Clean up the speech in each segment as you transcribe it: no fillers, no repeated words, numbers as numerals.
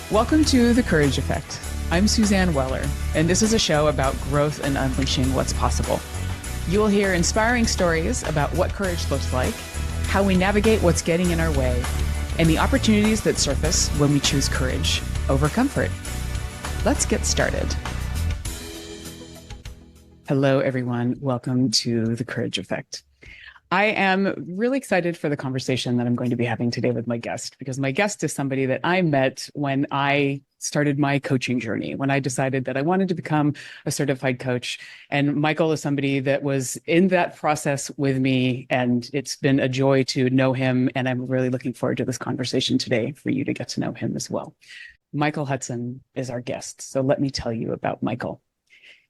Welcome to The Courage Effect. I'm Suzanne Weller, and this is a show about growth and unleashing what's possible. You will hear inspiring stories about what courage looks like, how we navigate what's getting in our way, and the opportunities that surface when we choose courage over comfort. Let's get started. Hello, everyone. Welcome to The Courage Effect. I am really excited for the conversation that I'm going to be having today with my guest, because my guest is somebody that I met when I started my coaching journey, when I decided that I wanted to become a certified coach. And Michael is somebody that was in that process with me, and it's been a joy to know him. And I'm really looking forward to this conversation today for you to get to know him as well. Michael Hudson is our guest. So let me tell you about Michael.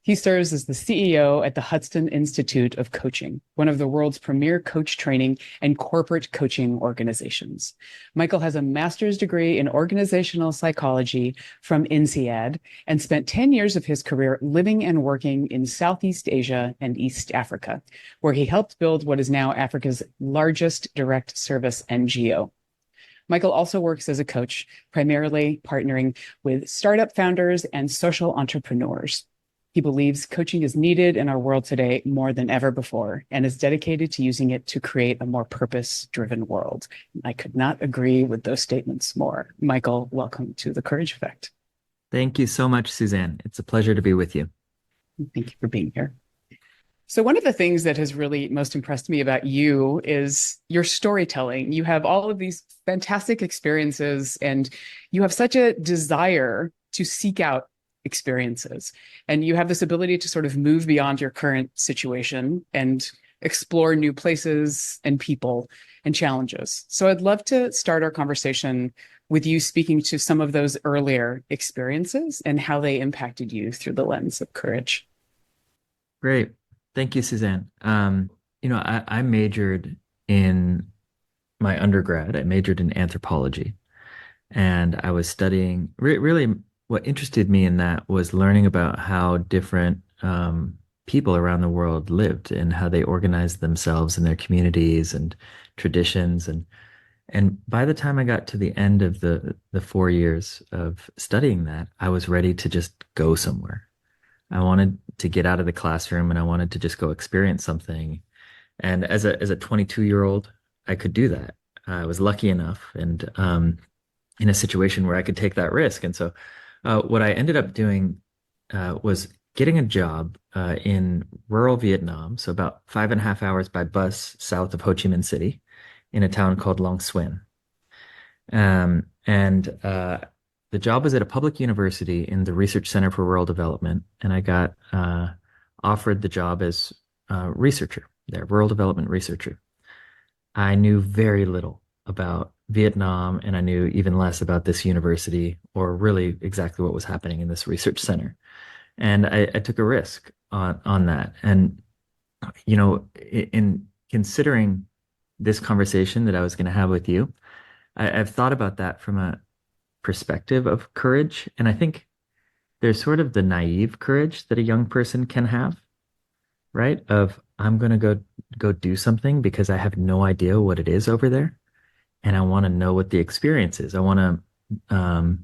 He serves as the CEO at the Hudson Institute of Coaching, one of the world's premier coach training and corporate coaching organizations. Michael has a master's degree in organizational psychology from INSEAD and spent 10 years of his career living and working in Southeast Asia and East Africa, where he helped build what is now Africa's largest direct service NGO. Michael also works as a coach, primarily partnering with startup founders and social entrepreneurs. He believes coaching is needed in our world today more than ever before and is dedicated to using it to create a more purpose-driven world. I could not agree with those statements more. Michael, welcome to The Courage Effect. Thank you so much, Suzanne. It's a pleasure to be with you. Thank you for being here. So one of the things that has really most impressed me about you is your storytelling. You have all of these fantastic experiences, and you have such a desire to seek out experiences. And you have this ability to sort of move beyond your current situation and explore new places and people and challenges. So I'd love to start our conversation with you speaking to some of those earlier experiences and how they impacted you through the lens of courage. Great. Thank you, Suzanne. I majored in my undergrad. I majored in anthropology, and I was studying really what interested me in that was learning about how different people around the world lived and how they organized themselves in their communities and traditions. And by the time I got to the end of the 4 years of studying that, I was ready to just go somewhere. I wanted to get out of the classroom and I wanted to just go experience something. And as a 22-year-old, I could do that. I was lucky enough and in a situation where I could take that risk. And so what I ended up doing was getting a job in rural Vietnam, so about 5.5 hours by bus south of Ho Chi Minh City, in a town called Long Xuyen. The job was at a public university in the Research Center for Rural Development, and I got offered the job as a researcher there, rural development researcher. I knew very little about Vietnam, and I knew even less about this university or really exactly what was happening in this research center. And I took a risk on that. And, in considering this conversation that I was going to have with you, I've thought about that from a perspective of courage. And I think there's sort of the naive courage that a young person can have, right? Of I'm going to go do something because I have no idea what it is over there. And I want to know what the experience is. I want to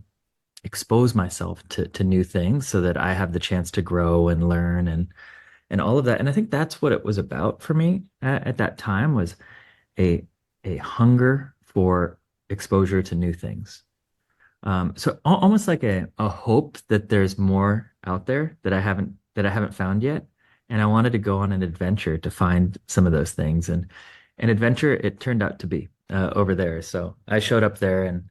expose myself to new things so that I have the chance to grow and learn and all of that. And I think that's what it was about for me at that time was a hunger for exposure to new things. So almost like a hope that there's more out there that I haven't found yet. And I wanted to go on an adventure to find some of those things. And an adventure it turned out to be over there. So I showed up there, and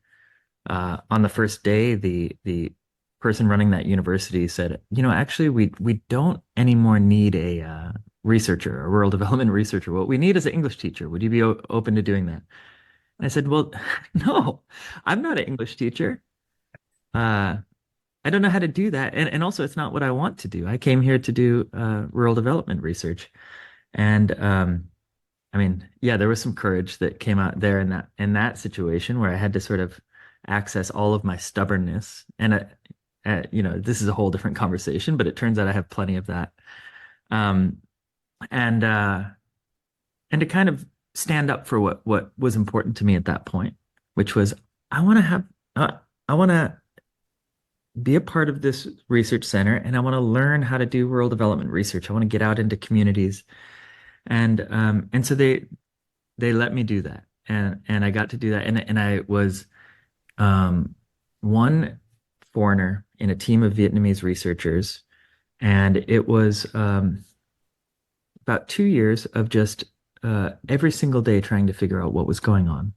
on the first day, the person running that university said, actually, we don't anymore need a researcher, a rural development researcher. What we need is an English teacher. Would you be open to doing that? And I said, well, no, I'm not an English teacher. I don't know how to do that. And also, it's not what I want to do. I came here to do rural development research. And yeah, there was some courage that came out there in that situation where I had to sort of access all of my stubbornness. And this is a whole different conversation, but it turns out I have plenty of that. Um, and to kind of stand up for what was important to me at that point, which was I want to be a part of this research center and I want to learn how to do rural development research. I want to get out into communities. And so they let me do that. And I got to do that. And I was um, one foreigner in a team of Vietnamese researchers. And it was about 2 years of just every single day trying to figure out what was going on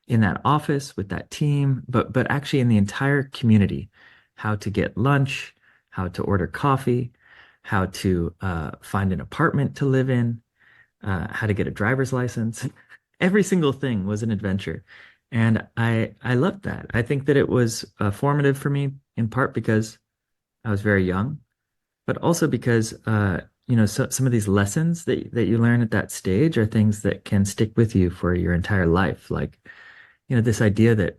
in that office with that team, but actually in the entire community, how to get lunch, how to order coffee, how to find an apartment to live in, how to get a driver's license. Every single thing was an adventure. And I loved that. I think that it was formative for me in part because I was very young, but also because some of these lessons that you learn at that stage are things that can stick with you for your entire life. Like, this idea that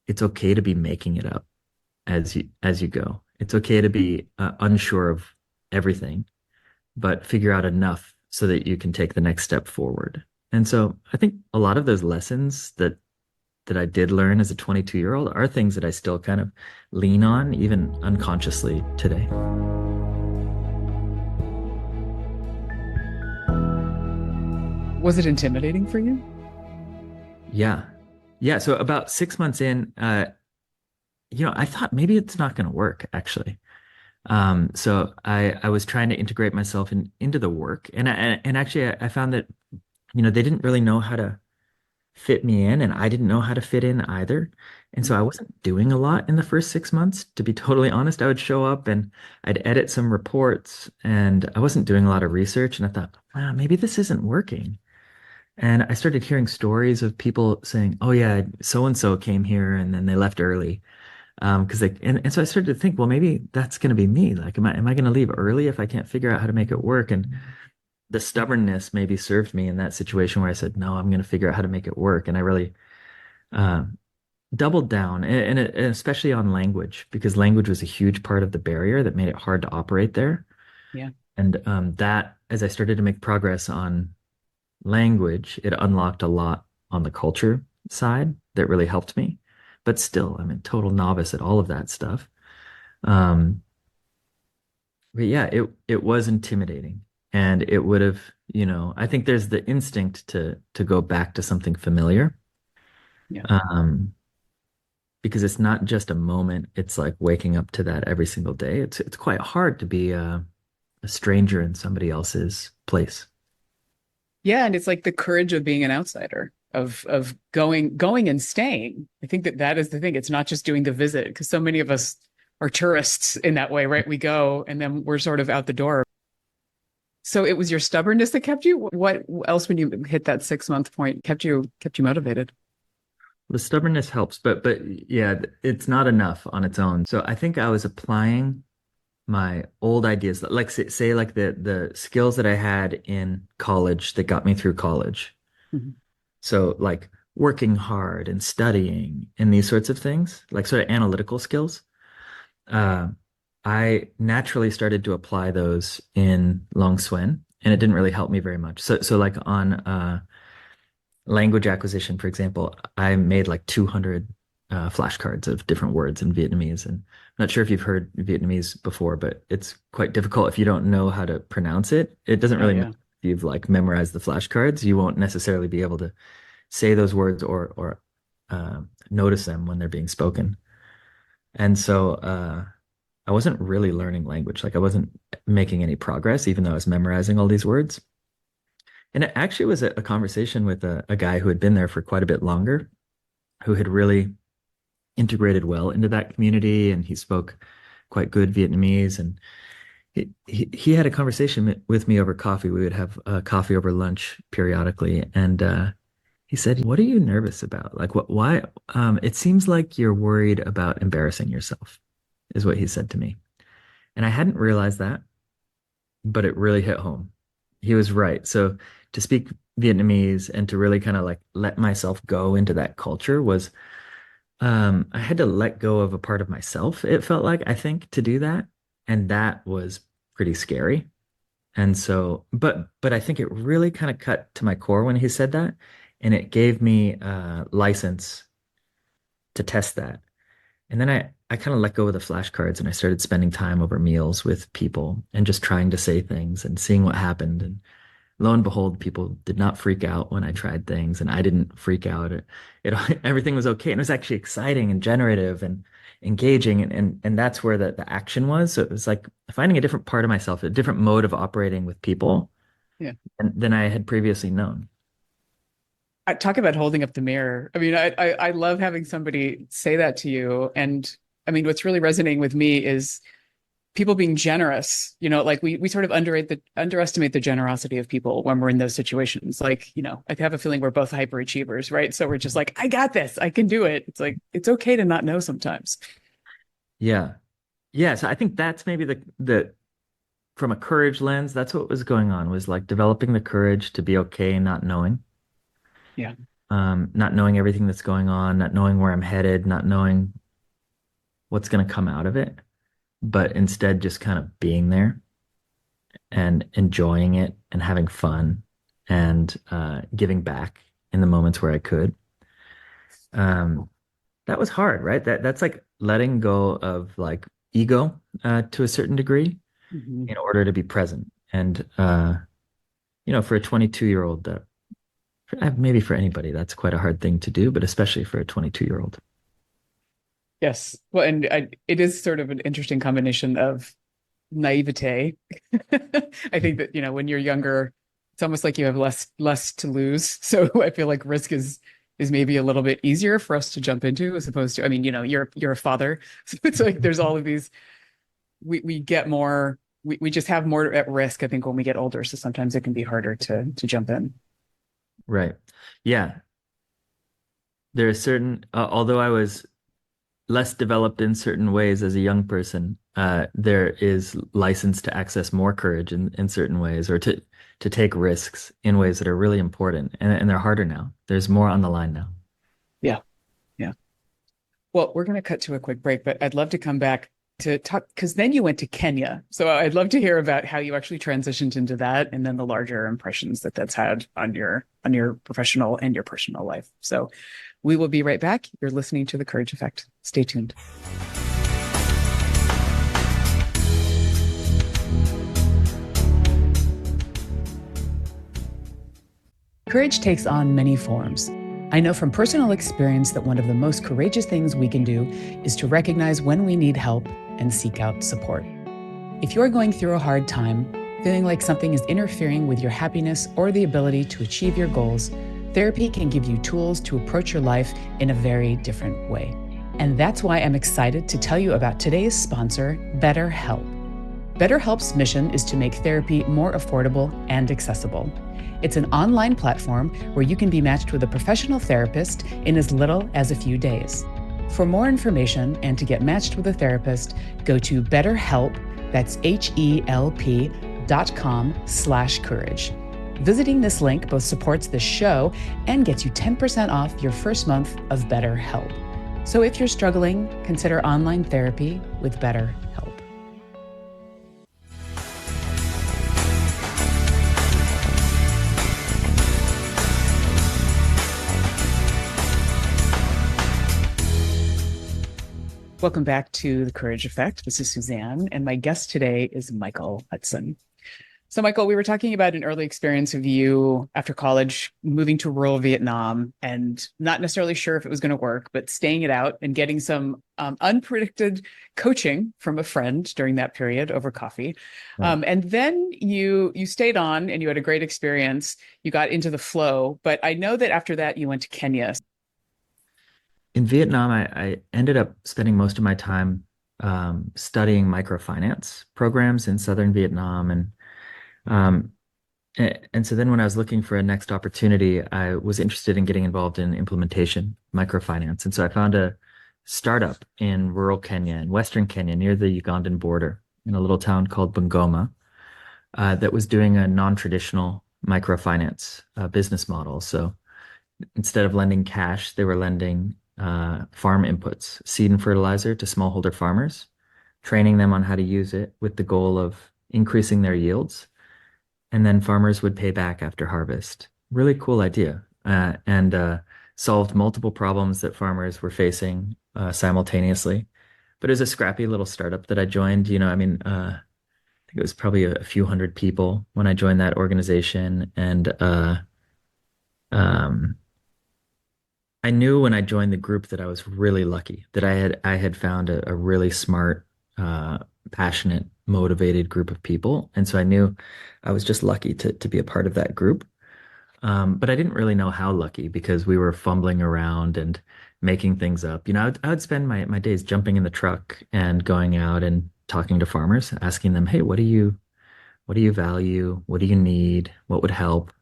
it's okay to be making it up as you go. It's okay to be unsure of everything, but figure out enough so that you can take the next step forward. And so I think a lot of those lessons that I did learn as a 22-year-old are things that I still kind of lean on, even unconsciously today. Was it intimidating for you? Yeah. Yeah. So about 6 months in, I thought maybe it's not going to work actually. So I was trying to integrate myself into the work, and actually I found that they didn't really know how to fit me in, and I didn't know how to fit in either. And so I wasn't doing a lot in the first 6 months, to be totally honest. I would show up and I'd edit some reports, and I wasn't doing a lot of research. And I thought, wow, maybe this isn't working. And I started hearing stories of people saying, "Oh yeah, so and so came here and then they left early." Because and so I started to think, well, maybe that's going to be me. Like, am I going to leave early if I can't figure out how to make it work? And the stubbornness maybe served me in that situation where I said, no, I'm going to figure out how to make it work. And I really uh, doubled down, and especially on language, because language was a huge part of the barrier that made it hard to operate there. Yeah. And that, as I started to make progress on language, it unlocked a lot on the culture side that really helped me. But still, I'm a total novice at all of that stuff. Um, but yeah, it was intimidating, and it would have, I think there's the instinct to go back to something familiar, Yeah. um, because it's not just a moment. It's like waking up to that every single day. It's quite hard to be a stranger in somebody else's place. Yeah, and it's like the courage of being an outsider, of going and staying. I think that is the thing. It's not just doing the visit, because so many of us are tourists in that way, right? We go and then we're sort of out the door. So it was your stubbornness that kept you? What else, when you hit that 6 month point, kept you motivated? The stubbornness helps, but yeah, it's not enough on its own. So I think I was applying my old ideas, like say like the skills that I had in college that got me through college. Mhm. So like working hard and studying and these sorts of things, like sort of analytical skills. Uh, I naturally started to apply those in Long Xuan, and it didn't really help me very much. So like on language acquisition, for example, I made like 200 flashcards of different words in Vietnamese. And I'm not sure if you've heard Vietnamese before, but it's quite difficult if you don't know how to pronounce it. It doesn't Oh really matter yeah. if you've like memorized the flashcards. You won't necessarily be able to say those words or notice them when they're being spoken. And so I wasn't really learning language. Like I wasn't making any progress, even though I was memorizing all these words. And it actually was a conversation with a guy who had been there for quite a bit longer, who had really integrated well into that community, and he spoke quite good Vietnamese. And he had a conversation with me over coffee. We would have coffee over lunch periodically, and he said, "What are you nervous about? Like, what? Why? It seems like you're worried about embarrassing yourself," is what he said to me. And I hadn't realized that, but it really hit home. He was right. So to speak Vietnamese and to really kind of like let myself go into that culture was I had to let go of a part of myself, it felt like, I think, to do that. And that was pretty scary. And so, but I think it really kind of cut to my core when he said that. And it gave me license to test that. And then I kind of let go of the flashcards and I started spending time over meals with people and just trying to say things and seeing what happened. And lo and behold, people did not freak out when I tried things, and I didn't freak out. It everything was okay, and it was actually exciting and generative and engaging, and that's where the action was. So it was like finding a different part of myself, a different mode of operating with people Yeah. than I had previously known. I talk about holding up the mirror. I mean, I love having somebody say that to you. And I mean, what's really resonating with me is people being generous. Like we sort of underestimate the generosity of people when we're in those situations. Like, I have a feeling we're both hyperachievers, right? So we're just like, I got this, I can do it. It's like it's okay to not know sometimes. Yeah. Yeah. So I think that's maybe the from a courage lens, that's what was going on, was like developing the courage to be okay not knowing. Yeah. Not knowing everything that's going on, not knowing where I'm headed, not knowing what's going to come out of it, but instead just kind of being there and enjoying it and having fun and giving back in the moments where I could. Um, that was hard, right? That's like letting go of like ego to a certain degree Mhm. in order to be present. And for a 22-year-old, that maybe for anybody, that's quite a hard thing to do, but especially for a 22-year-old. Yes. Well, and it is sort of an interesting combination of naivete. I think that, when you're younger, it's almost like you have less to lose. So I feel like risk is maybe a little bit easier for us to jump into as opposed to, I mean, you're a father. So it's like there's all of these we get more we just have more at risk, I think, when we get older. So sometimes it can be harder to jump in. Right. Yeah. There are certain, although I was less developed in certain ways as a young person, there is license to access more courage in certain ways, or to take risks in ways that are really important, and they're harder now. There's more on the line now. Yeah. Yeah. Well, we're going to cut to a quick break, but I'd love to come back to talk because then you went to Kenya. So I'd love to hear about how you actually transitioned into that and then the larger impressions that that's had on your professional and your personal life. So we will be right back. You're listening to The Courage Effect. Stay tuned. Courage takes on many forms. I know from personal experience that one of the most courageous things we can do is to recognize when we need help and seek out support. If you're going through a hard time, feeling like something is interfering with your happiness or the ability to achieve your goals, therapy can give you tools to approach your life in a very different way. And that's why I'm excited to tell you about today's sponsor, BetterHelp. BetterHelp's mission is to make therapy more affordable and accessible. It's an online platform where you can be matched with a professional therapist in as little as a few days. For more information and to get matched with a therapist, go to BetterHelp, that's HELP.com/courage. Visiting this link both supports this show and gets you 10% off your first month of BetterHelp. So if you're struggling, consider online therapy with BetterHelp. Welcome back to The Courage Effect. This is Suzanne, and my guest today is Michael Hudson. So, Michael, we were talking about an early experience of you after college, moving to rural Vietnam and not necessarily sure if it was going to work, but staying it out and getting some unpredicted coaching from a friend during that period over coffee. Right. And then you stayed on and you had a great experience. You got into the flow, but I know that after that you went to Kenya. In Vietnam, I ended up spending most of my time studying microfinance programs in southern Vietnam, um, and so then when I was looking for a next opportunity, I was interested in getting involved in implementation microfinance, and so I found a startup in rural Kenya, in western Kenya, near the Ugandan border, in a little town called Bungoma, that was doing a non-traditional microfinance business model. So instead of lending cash, they were lending farm inputs, seed and fertilizer to smallholder farmers, training them on how to use it with the goal of increasing their yields. And then farmers would pay back after harvest. Really cool idea. And solved multiple problems that farmers were facing simultaneously. But it was a scrappy little startup that I joined. I think it was probably a few hundred people when I joined that organization. And um, I knew when I joined the group that I was really lucky, that I had found a really smart, uh, passionate, motivated group of people. And so I knew I was just lucky to be a part of that group. But I didn't really know how lucky because we were fumbling around and making things up. I would spend my days jumping in the truck and going out and talking to farmers, asking them, "Hey, what do you value? What do you need? What would help?"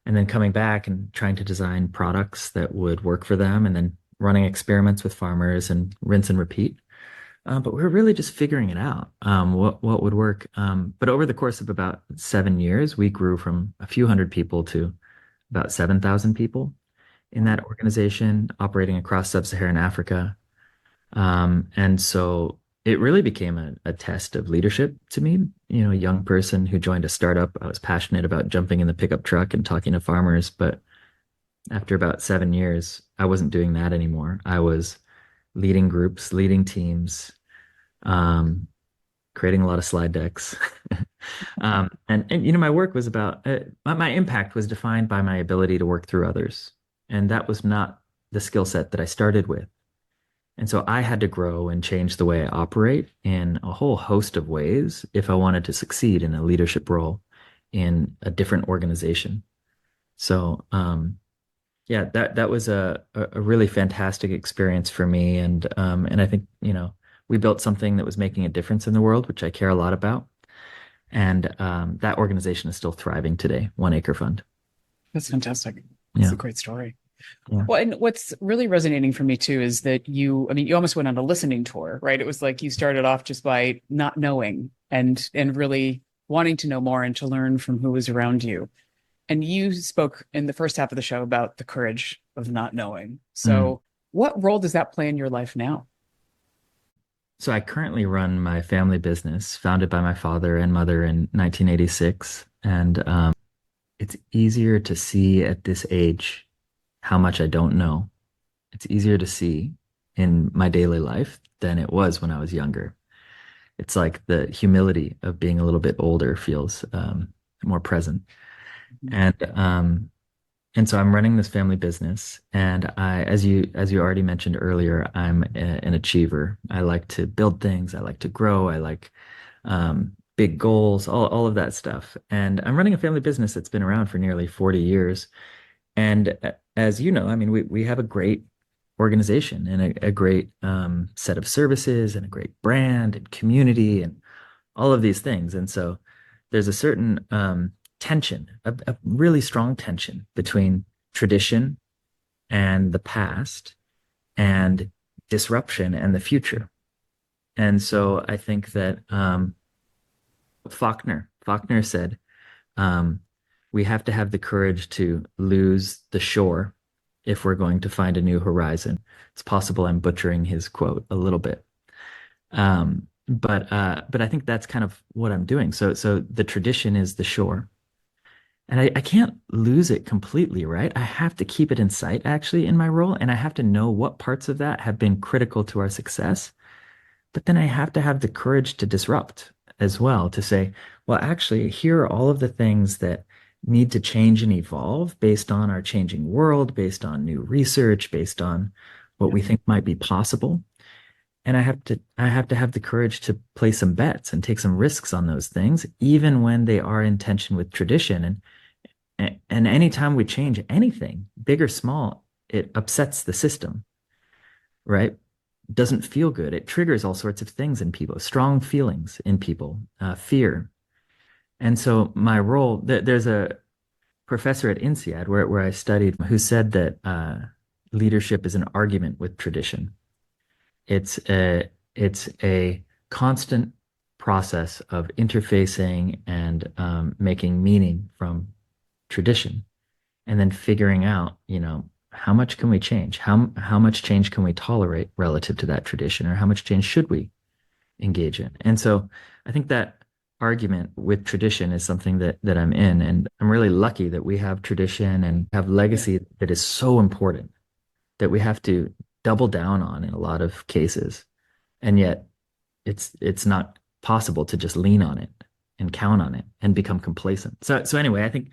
And then coming back and trying to design products that would work for them, and then running experiments with farmers and rinse and repeat. But we were really just figuring it out, what would work. But over the course of about 7 years, we grew from a few hundred people to about 7,000 people in Wow. that organization operating across sub-Saharan Africa. And so it really became a test of leadership to me. A young person who joined a startup. I was passionate about jumping in the pickup truck and talking to farmers, but after about 7 years, I wasn't doing that anymore. I was leading groups, leading teams, um, creating a lot of slide decks. And my work was about my impact was defined by my ability to work through others. And that was not the skill set that I started with. And so I had to grow and change the way I operate in a whole host of ways if I wanted to succeed in a leadership role in a different organization. So, yeah, that was a really fantastic experience for me. And I think, we built something that was making a difference in the world, which I care a lot about. And that organization is still thriving today, One Acre Fund. That's fantastic. It's Yeah. a great story. Yeah. Well, and what's really resonating for me too is that you almost went on a listening tour, right? It was like you started off just by not knowing and really wanting to know more and to learn from who was around you. And you spoke in the first half of the show about the courage of not knowing. Mm. So, what role does that play in your life now? So I currently run my family business, founded by my father and mother in 1986. And it's easier to see at this age how much I don't know. It's easier to see in my daily life than it was when I was younger. It's like the humility of being a little bit older feels more present. And so I'm running this family business, and as you already mentioned earlier, I'm an achiever. I like to build things. I like to grow. I like big goals, all of that stuff. And I'm running a family business that's been around for nearly 40 years. And as you know, I mean, we have a great organization and a great set of services and a great brand and community and all of these things. And so there's a certain tension, a really strong tension between tradition and the past and disruption and the future. And so I think that Faulkner said, um, we have to have the courage to lose the shore if we're going to find a new horizon. It's possible I'm butchering his quote a little bit. But I think that's kind of what I'm doing. So the tradition is the shore. And I can't lose it completely, right? I have to keep it in sight actually in my role, and I have to know what parts of that have been critical to our success. But then I have to have the courage to disrupt as well, to say, well, actually, here are all of the things that need to change and evolve based on our changing world, based on new research, based on what Yeah. we think might be possible. And I have to have the courage to play some bets and take some risks on those things, even when they are in tension with tradition. And anytime we change anything, big or small, it upsets the system, right? Doesn't feel good. It triggers all sorts of things in people, strong feelings in people, fear. And so my role, there's a professor at INSEAD where I studied who said that leadership is an argument with tradition. It's a constant process of interfacing and making meaning from tradition, and then figuring out, how much can we change? How much change can we tolerate relative to that tradition, or how much change should we engage in? And so I think that argument with tradition is something that I'm in, and I'm really lucky that we have tradition and have Yeah. legacy that is so important. that we have to double down on in a lot of cases. And yet it's not possible to just lean on it and count on it and become complacent. So anyway, I think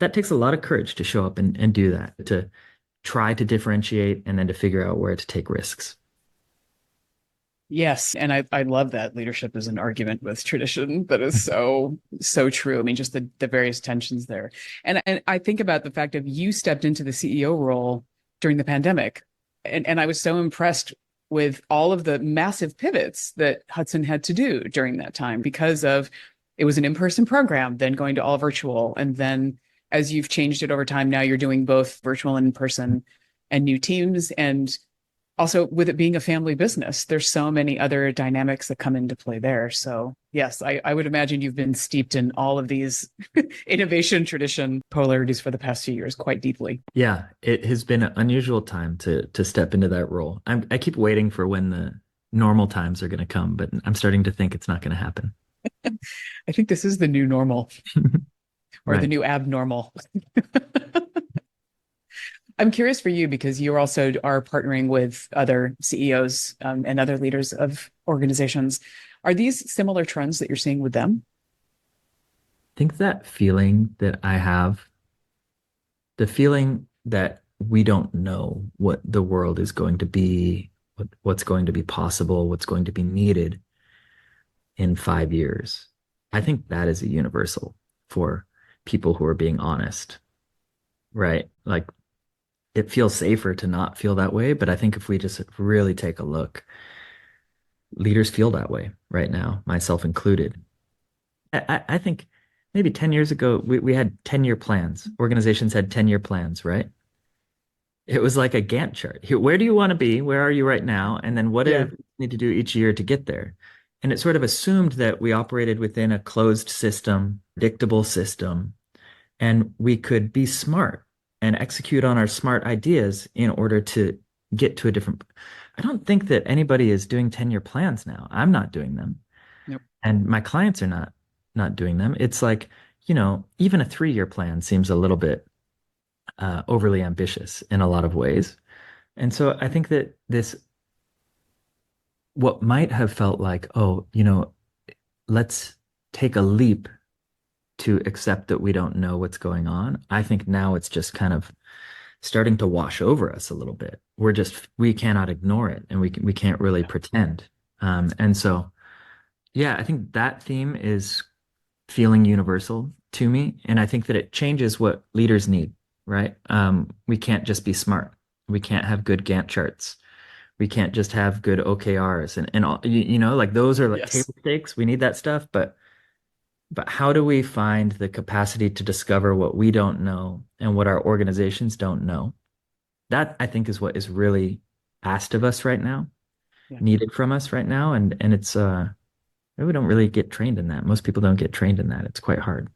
that takes a lot of courage to show up and do that, to try to differentiate and then to figure out where to take risks. Yes, and I love that leadership is an argument with tradition. That is so true. I mean, just the various tensions there. And I think about the fact of you stepped into the CEO role during the pandemic. And I was so impressed with all of the massive pivots that Hudson had to do during that time because of it was an in-person program, then going to all virtual. And then as you've changed it over time, now you're doing both virtual and in person and new teams. And also with it being a family business, there's so many other dynamics that come into play there. So yes, I would imagine you've been steeped in all of these innovation tradition polarities for the past few years quite deeply. Yeah, it has been an unusual time to step into that role. I keep waiting for when the normal times are going to come, but I'm starting to think it's not going to happen. I think this is the new normal or the Right. new abnormal. I'm curious for you because you also are partnering with other CEOs and other leaders of organizations. Are these similar trends that you're seeing with them? I think that feeling that I have, the feeling that we don't know what the world is going to be, what's going to be possible, what's going to be needed in 5 years. I think that is a universal for people who are being honest, right? Like it feels safer to not feel that way, but I think if we just really take a look, leaders feel that way right now, myself included. I think maybe 10 years ago, we had 10-year plans. Organizations had 10-year plans, right? It was like a Gantt chart. Here, where do you want to be? Where are you right now? And then what do Yeah. you need to do each year to get there? And it sort of assumed that we operated within a closed system, predictable system, and we could be smart and execute on our smart ideas in order to get to a different. I don't think that anybody is doing 10-year plans now. I'm not doing them. Nope. And my clients are not doing them. It's like, even a 3-year plan seems a little bit overly ambitious in a lot of ways. And so I think that what might have felt like, oh, let's take a leap to accept that we don't know what's going on. I think now it's just kind of starting to wash over us a little bit. We cannot ignore it and we can't really pretend. And so, yeah, I think that theme is feeling universal to me. And I think that it changes what leaders need, right? We can't just be smart. We can't have good Gantt charts. We can't just have good OKRs and all, like those are like Yes. table stakes. We need that stuff, but how do we find the capacity to discover what we don't know and what our organizations don't know? That I think is what is really asked of us right now, Yeah. needed from us right now. And it's we don't really get trained in that. Most people don't get trained in that. It's quite hard.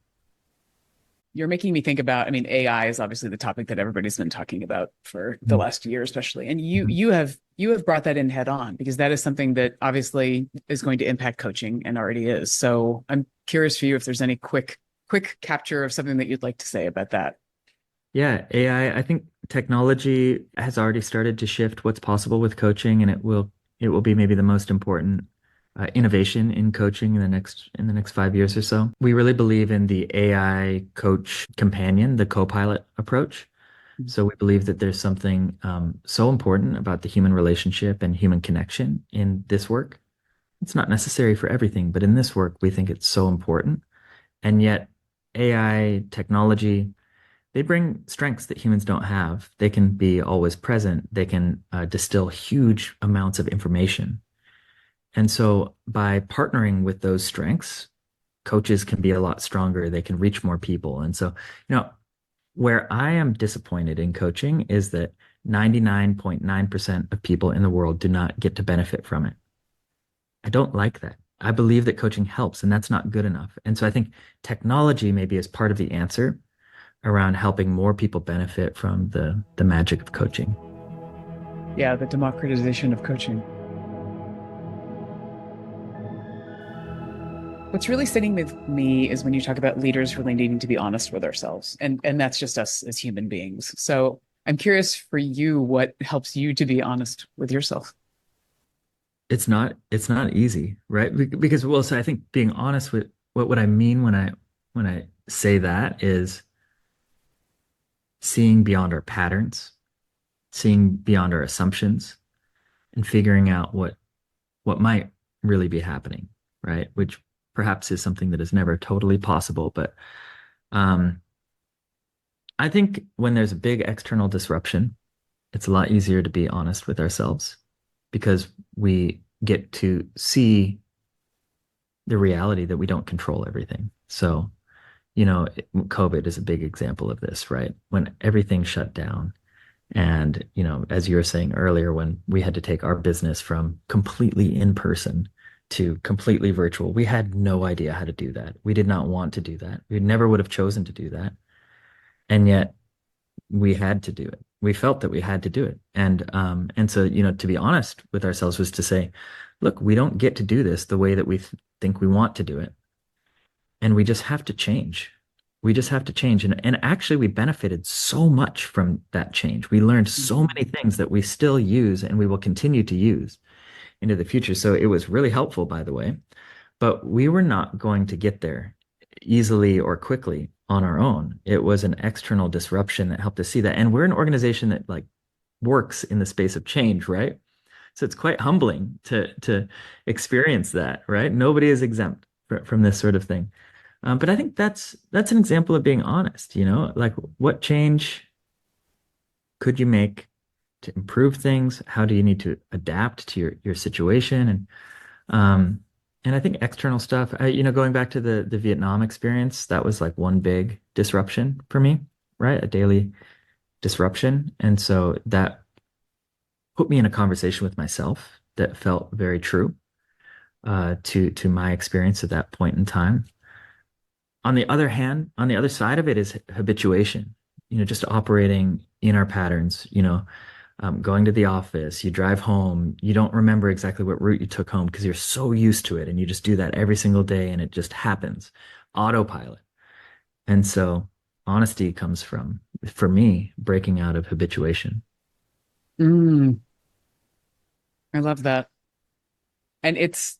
You're making me think about, I mean, AI is obviously the topic that everybody's been talking about for the Mhm. last year, especially. And you Mhm. you have brought that in head on because that is something that obviously is going to impact coaching and already is. So I'm curious for you if there's any quick capture of something that you'd like to say about that. Yeah, I think technology has already started to shift what's possible with coaching, and it will be maybe the most important innovation in coaching in the next 5 years or so. We really believe in the AI coach companion, the co-pilot approach. So we believe that there's something so important about the human relationship and human connection in this work. It's not necessary for everything, but in this work, we think it's so important. And yet, AI technology, they bring strengths that humans don't have. They can be always present. They can distill huge amounts of information. And so by partnering with those strengths, coaches can be a lot stronger. They can reach more people. And so, where I am disappointed in coaching is that 99.9% of people in the world do not get to benefit from it. I don't like that. I believe that coaching helps, and that's not good enough. And so I think technology maybe is part of the answer around helping more people benefit from the magic of coaching. Yeah, the democratization of coaching. What's really sitting with me is when you talk about leaders really needing to be honest with ourselves. And that's just us as human beings. So I'm curious for you, what helps you to be honest with yourself? It's not easy, right? Because well, so I think being honest with what I mean when I say that is seeing beyond our patterns, seeing beyond our assumptions, and figuring out what might really be happening, right? Which perhaps is something that is never totally possible, but um, I think when there's a big external disruption, it's a lot easier to be honest with ourselves because we get to see the reality that we don't control everything. So, COVID is a big example of this, right? When everything shut down and, as you were saying earlier, when we had to take our business from completely in person to completely virtual, we had no idea how to do that. We did not want to do that. We never would have chosen to do that. And yet we had to do it. We felt that we had to do it. And so, to be honest with ourselves was to say, look, we don't get to do this the way that we think we want to do it. And we just have to change. We just have to change. And actually, we benefited so much from that change. We learned so Mhm. many things that we still use and we will continue to use into the future. So it was really helpful, by the way. But we were not going to get there easily or quickly on our own. It was an external disruption that helped us see that. And we're an organization that like works in the space of change, right? So it's quite humbling to experience that, right? Nobody is exempt from this sort of thing. But I think that's an example of being honest, like what change could you make to improve things? How do you need to adapt to your situation? Um, and I think external stuff, going back to the Vietnam experience, that was like one big disruption for me, right? A daily disruption. And so that put me in a conversation with myself that felt very true to my experience at that point in time. On the other hand, on the other side of it is habituation, just operating in our patterns, going to the office, you drive home, you don't remember exactly what route you took home because you're so used to it and you just do that every single day and it just happens, autopilot. And so honesty comes from, for me, breaking out of habituation. Mm, I love that. And it's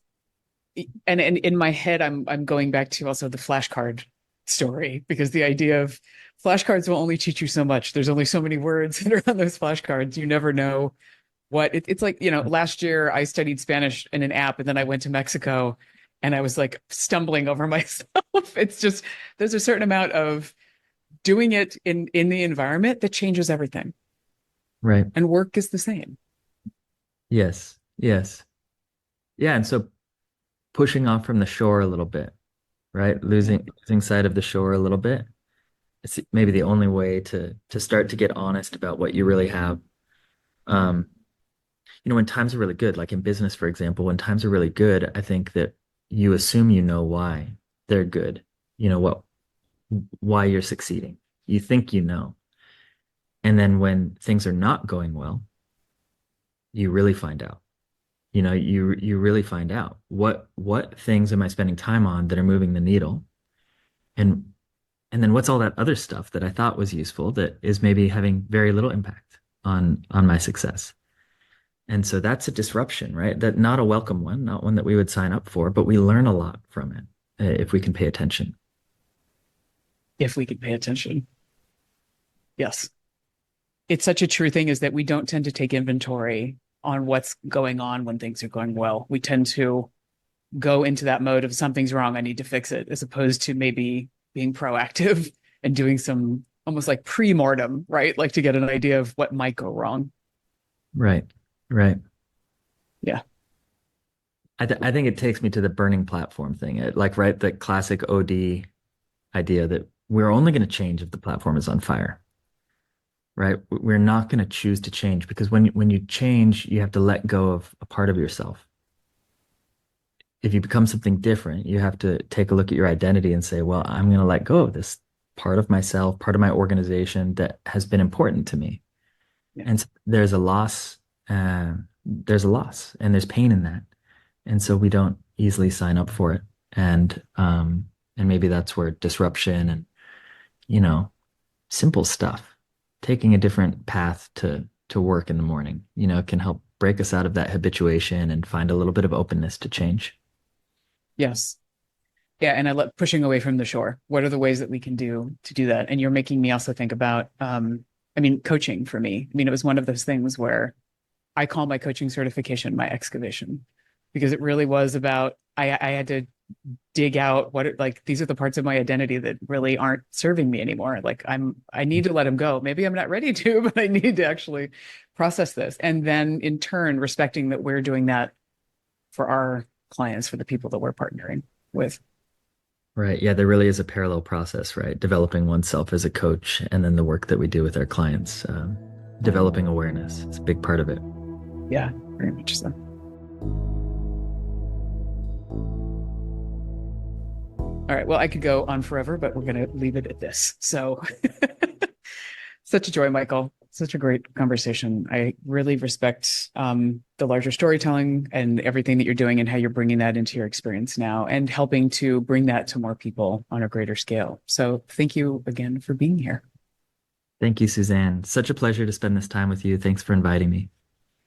and in my head, I'm going back to also the flashcard story because the idea of flashcards will only teach you so much. There's only so many words that are on those flashcards. You never know it's like, last year I studied Spanish in an app and then I went to Mexico and I was like stumbling over myself. It's just there's a certain amount of doing it in the environment that changes everything. Right. And work is the same. Yes. Yes. Yeah. And so pushing off from the shore a little bit, right? Yeah. Losing sight of the shore a little bit. It's maybe the only way to start to get honest about what you really have. Um, when times are really good, like in business, for example, when times are really good, I think that you assume you know why they're good, why you're succeeding. You think you know. And then when things are not going well, you really find out. You really find out what things am I spending time on that are moving the needle, and and then what's all that other stuff that I thought was useful that is maybe having very little impact on my success. And so that's a disruption, right? That not a welcome one, not one that we would sign up for, but we learn a lot from it if we can pay attention. If we could pay attention. Yes. It's such a true thing is that we don't tend to take inventory on what's going on when things are going well. We tend to go into that mode of something's wrong, I need to fix it, as opposed to maybe being proactive and doing some almost like pre-mortem, right? Like to get an idea of what might go wrong. Right. Right. Yeah. I think it takes me to the burning platform thing. Like, right, the classic OD idea that we're only going to change if the platform is on fire, right? We're not going to choose to change because when you change, you have to let go of a part of yourself. If you become something different, you have to take a look at your identity and say, well, I'm going to let go of this part of myself, part of my organization that has been important to me. Yeah. And there's a loss and there's pain in that. And so we don't easily sign up for it. And maybe that's where disruption and, you know, simple stuff taking a different path to work in the morning. It can help break us out of that habituation and find a little bit of openness to change. Yes. Yeah. And I love pushing away from the shore. What are the ways that we can do to do that? And you're making me also think about, coaching for me. It was one of those things where I call my coaching certification my excavation because it really was about, I had to dig out these are the parts of my identity that really aren't serving me anymore. I need to let them go. Maybe I'm not ready to, but I need to actually process this. And then in turn, respecting that we're doing that for our clients, for the people that we're partnering with. Right. Yeah, there really is a parallel process, right? Developing oneself as a coach and then the work that we do with our clients. Developing awareness. It's a big part of it. Yeah, very much so. All right. Well, I could go on forever, but we're going to leave it at this. So such a joy, Michael. Such a great conversation. I really respect the larger storytelling and everything that you're doing and how you're bringing that into your experience now and helping to bring that to more people on a greater scale. So thank you again for being here. Thank you, Suzanne. Such a pleasure to spend this time with you. Thanks for inviting me.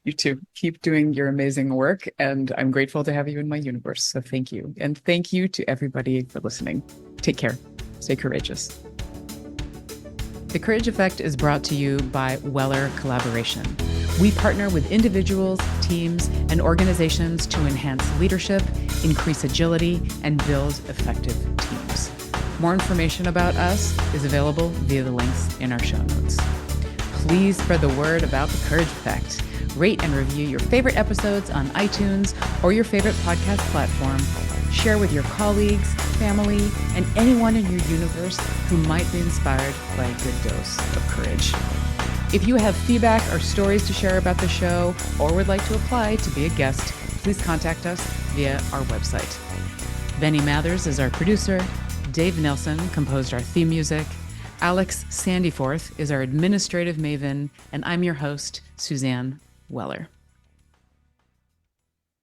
You too. Keep doing your amazing work. And I'm grateful to have you in my universe. So thank you. And thank you to everybody for listening. Take care. Stay courageous. The Courage Effect is brought to you by Weller Collaboration. We partner with individuals, teams, and organizations to enhance leadership, increase agility, and build effective teams. More information about us is available via the links in our show notes. Please spread the word about the Courage Effect. Rate and review your favorite episodes on iTunes or your favorite podcast platform. Share with your colleagues, family, and anyone in your universe who might be inspired by a good dose of courage. If you have feedback or stories to share about the show or would like to apply to be a guest, please contact us via our website. Benny Mathers is our producer. Dave Nelson composed our theme music. Alex Sandyforth is our administrative maven, and I'm your host, Suzanne Weller.